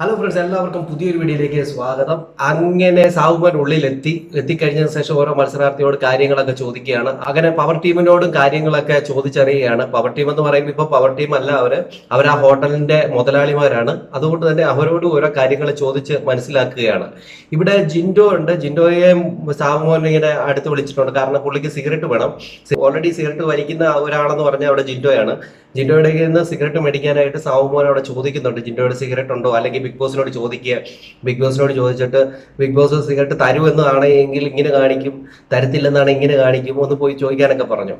Hello friends, എല്ലാവർക്കും പുതിയൊരു വീഡിയോയിലേക്ക് സ്വാഗതം. അങ്ങനെ സാവുമാൻ എത്തിക്കഴിഞ്ഞതിന് ശേഷം ഓരോ മത്സരാർത്ഥിയോട് കാര്യങ്ങളൊക്കെ ചോദിക്കുകയാണ്. അങ്ങനെ പവർ ടീമിനോടും കാര്യങ്ങളൊക്കെ ചോദിച്ചറിയുകയാണ്. പവർ ടീം എന്ന് പറയുമ്പോൾ ഇപ്പൊ പവർ ടീം അല്ല, അവർ ആ ഹോട്ടലിന്റെ മുതലാളിമാരാണ്. അതുകൊണ്ട് തന്നെ അവരോട് ഓരോ കാര്യങ്ങൾ ചോദിച്ച് മനസ്സിലാക്കുകയാണ്. ഇവിടെ ജിൻഡോ ഉണ്ട്. ജിൻഡോയെ സാവുമോൻ ഇങ്ങനെ അടുത്ത് വിളിച്ചിട്ടുണ്ട്. കാരണം പുള്ളിക്ക് സിഗരറ്റ് വേണം. ഓൾറെഡി സിഗരറ്റ് വലിക്കുന്ന ഒരാളെന്ന് പറഞ്ഞാൽ അവിടെ ജിൻഡോയാണ്. ജിൻഡോയുടെ കയ്യിൽ നിന്ന് സിഗരറ്റ് മേടിക്കാനായിട്ട് സാവുമോൻ അവിടെ ചോദിക്കുന്നുണ്ട്, ജിൻഡോയുടെ സിഗരറ്റ് ഉണ്ടോ, അല്ലെങ്കിൽ ബിഗ് ബോസിനോട് ചോദിക്കുക. ബിഗ് ബോസിനോട് ചോദിച്ചിട്ട് ബിഗ് ബോസ് സിഗരറ്റ് തരുമെന്നാണെങ്കിൽ ഇങ്ങനെ കാണിക്കും, തരത്തില്ലെന്നാണ് ഇങ്ങനെ കാണിക്കും, ഒന്ന് പോയി ചോദിക്കാനൊക്കെ പറഞ്ഞു.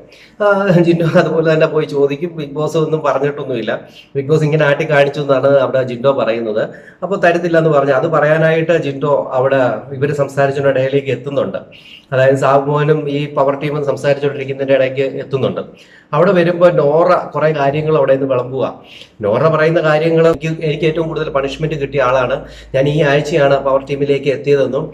ജിൻഡോ അതുപോലെ തന്നെ പോയി ചോദിക്കും. ബിഗ് ബോസ് ഒന്നും പറഞ്ഞിട്ടൊന്നുമില്ല. ബിഗ് ബോസ് ഇങ്ങനെ ആട്ടി കാണിച്ചു എന്നാണ് അവിടെ ജിൻഡോ പറയുന്നത്. അപ്പോൾ തരത്തില്ല എന്ന് പറഞ്ഞു. അത് പറയാനായിട്ട് ജിൻഡോ അവിടെ ഇവർ സംസാരിച്ചുകൊണ്ട് ഇടയിലേക്ക് എത്തുന്നുണ്ട്. അതായത് സാവുമോനും ഈ പവർ ടീമും സംസാരിച്ചുകൊണ്ടിരിക്കുന്നതിന്റെ ഇടയ്ക്ക് എത്തുന്നുണ്ട്. അവിടെ വരുമ്പോൾ നോറ കുറെ കാര്യങ്ങൾ അവിടെ നിന്ന് വിളമ്പുക. നോറ പറയുന്ന കാര്യങ്ങൾ എനിക്ക് ഏറ്റവും കൂടുതൽ പണിഷ്മെന്റ് കിട്ടിയ ആളാണ്. ഞാൻ ഈ ആഴ്ചയാണ് പവർ ടീമിലേക്ക് എത്തിയതെന്നും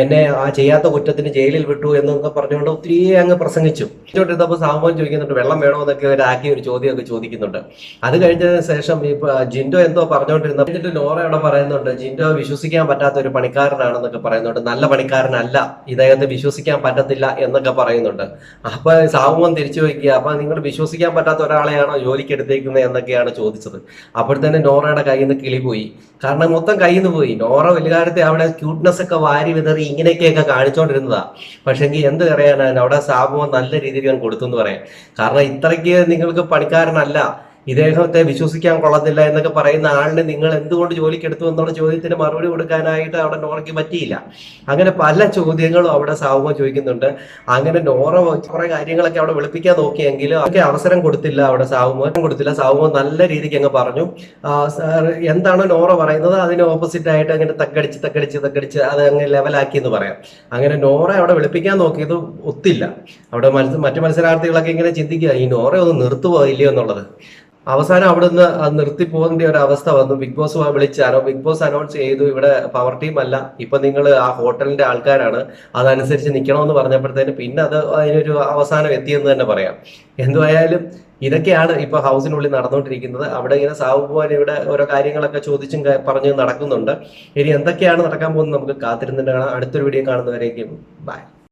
എന്നെ ആ ചെയ്യാത്ത കുറ്റത്തിന് ജയിലിൽ വിട്ടു എന്നൊക്കെ പറഞ്ഞുകൊണ്ട് ഒത്തിരി അങ്ങ് പ്രസംഗിച്ചു. ചോണ്ടിരുന്നപ്പോൾ സാവുമോൻ ചോദിക്കുന്നുണ്ട് വെള്ളം വേണോ എന്നൊക്കെ അവരാക്കി ഒരു ചോദ്യമൊക്കെ ചോദിക്കുന്നുണ്ട്. അത് കഴിഞ്ഞതിന് ശേഷം ഇപ്പൊ ജിൻഡോ എന്തോ പറഞ്ഞുകൊണ്ടിരുന്ന എന്നിട്ട് നോറ അവിടെ പറയുന്നുണ്ട് ജിൻഡോ വിശ്വസിക്കാൻ പറ്റാത്ത ഒരു പണിക്കാരനാണെന്നൊക്കെ പറയുന്നുണ്ട്. നല്ല പണിക്കാരനല്ല, ഇദ്ദേഹത്തെ വിശ്വസിക്കാൻ പറ്റത്തില്ല എന്നൊക്കെ പറയുന്നുണ്ട്. അപ്പൊ സാവുമോൻ തിരിച്ചു വയ്ക്കുക, അപ്പൊ നിങ്ങൾ വിശ്വസിക്കാൻ പറ്റാത്ത ഒരാളെയാണോ ജോലിക്ക് എടുത്തേക്കുന്നത് എന്നൊക്കെയാണ് ചോദിച്ചത്. അപ്പോഴത്തന്നെ നോറയുടെ കയ്യിൽ നിന്ന് കിളി പോയി. കാരണം മൊത്തം കയ്യിൽ നിന്ന് പോയി. നോറ വലുകാലത്തെ അവിടെ ക്യൂട്ട്നെസ് ഒക്കെ വാരി വിതറി ഇങ്ങനെയൊക്കെയൊക്കെ കാണിച്ചോണ്ടിരുന്നതാ. പക്ഷെങ്കിൽ എന്ത് പറയാനാണ്, അവിടെ സാവുമോൻ നല്ല രീതിയിൽ ഞാൻ കൊടുത്തു എന്ന് പറയാം. കാരണം ഇത്രയ്ക്ക് നിങ്ങൾക്ക് പണിക്കാരനല്ല, ഇദ്ദേഹത്തെ വിശ്വസിക്കാൻ കൊള്ളത്തില്ല എന്നൊക്കെ പറയുന്ന ആളിനെ നിങ്ങൾ എന്തുകൊണ്ട് ജോലിക്കെടുത്തു എന്നുള്ള ചോദ്യത്തിന് മറുപടി കൊടുക്കാനായിട്ട് അവിടെ നോറയ്ക്ക് പറ്റിയില്ല. അങ്ങനെ പല ചോദ്യങ്ങളും അവിടെ സാവുമോൻ ചോദിക്കുന്നുണ്ട്. അങ്ങനെ നോറ കുറെ കാര്യങ്ങളൊക്കെ അവിടെ വെളുപ്പിക്കാൻ നോക്കിയെങ്കിലും അതൊക്കെ അവസരം കൊടുത്തില്ല. അവിടെ സാവുമോൻ നല്ല രീതിക്ക് അങ്ങ് പറഞ്ഞു. എന്താണ് നോറ പറയുന്നത് അതിന് ഓപ്പോസിറ്റ് ആയിട്ട് അങ്ങനെ തക്കടിച്ച് അത് അങ്ങ് ലെവലാക്കി എന്ന് പറയാം. അങ്ങനെ നോറ അവിടെ വെളുപ്പിക്കാൻ നോക്കിയത് ഒത്തില്ല. അവിടെ മറ്റു മത്സരാർത്ഥികളൊക്കെ ഇങ്ങനെ ചിന്തിക്കുക, ഈ നോറ ഒന്ന് നിർത്തുവോ ഇല്ലയോ എന്നുള്ളത്. അവസാനം അവിടുന്ന് നിർത്തി പോകേണ്ട ഒരു അവസ്ഥ വന്നു. Bigg Boss Bigg Boss announce ചെയ്തു, ഇവിടെ പവർ ടീം അല്ല, ഇപ്പൊ നിങ്ങൾ ആ ഹോട്ടലിന്റെ ആൾക്കാരാണ്, അതനുസരിച്ച് നിൽക്കണമെന്ന് പറഞ്ഞപ്പോഴത്തേന് പിന്നെ അതിനൊരു അവസാനം എത്തിയെന്ന് തന്നെ പറയാം. എന്തുവായാലും ഇതൊക്കെയാണ് ഇപ്പൊ ഹൗസിനുള്ളിൽ നടന്നുകൊണ്ടിരിക്കുന്നത്. അവിടെ ഇങ്ങനെ സാവുമോൻ ഇവിടെ ഓരോ കാര്യങ്ങളൊക്കെ ചോദിച്ചും പറഞ്ഞു നടക്കുന്നുണ്ട്. ഇനി എന്തൊക്കെയാണ് നടക്കാൻ പോകുന്നത് നമുക്ക് കാത്തിരുന്നിട്ട് കാണാം. അടുത്തൊരു വീഡിയോ കാണുന്നവരേക്കും ബൈ.